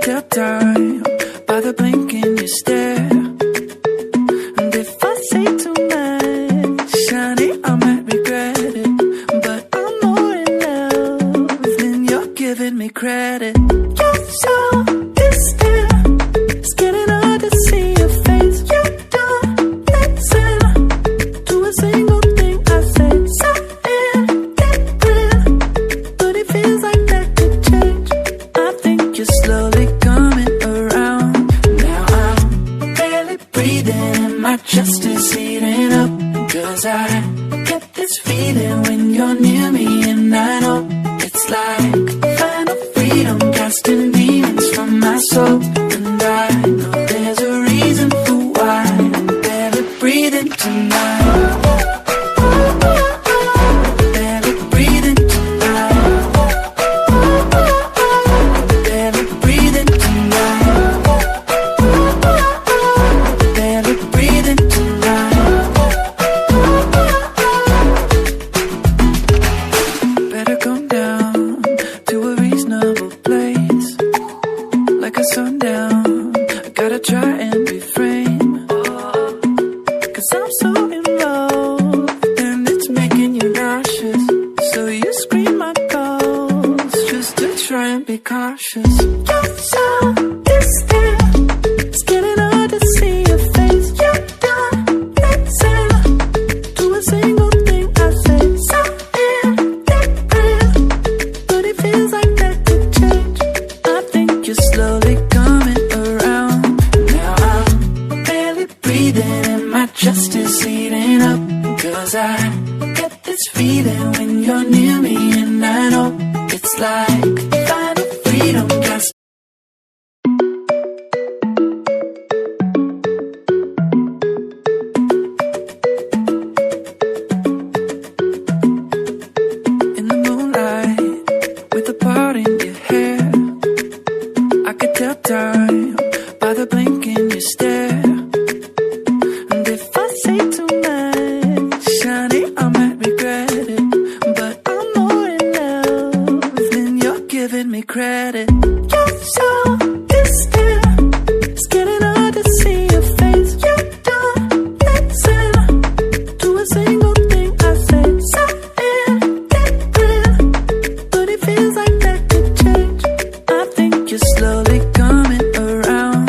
tell time by the blink in your stare. And if I say too much, honey, I might regret it. But I'm more in love than you're giving me credit. You're so distant, it's getting hard to see your face. You don't listen to a single thing I say. Something different, but it feels like that could change. I think you're slowly coming around. Now I'm barely breathing and my chest is heating up. Cause I get this feeling when you're near me, and I know it's like final freedom, casting demons from my soul. And I know there's a reason for why I'm barely breathing tonight. Barely breathing tonight. Barely breathing tonight. Barely breathing tonight. Better come down to a reasonable place, like a sundown. I gotta try and refrain, cause I'm so involved and it's making you nauseous. So you scream my calls just to try and be cautious. You're so distant, it's getting hard to see your face. You don't listen to a single thing I say. Something different, but it feels like that could change. I think you're slowly coming around. Now I'm barely breathing and my chest is heating up. Cause I get this feeling when you're near me, and I know it's like final freedom, cast. In the moonlight, with a part in your hair, I could tell time by the blink in your stare. And if I say too much, honey, I might regret it. But I'm more in love than you're giving me credit. You're so distant, it's getting hard to see your face. You don't listen to a single thing I say. Something different, but it feels like that could change. I think you're slowly coming around.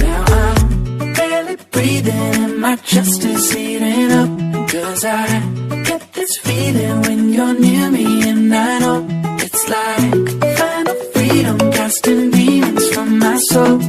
Now I'm barely breathing and my chest is heating up. Cause I get this feeling when you're near me, and I know it's like final freedom, casting demons from my soul.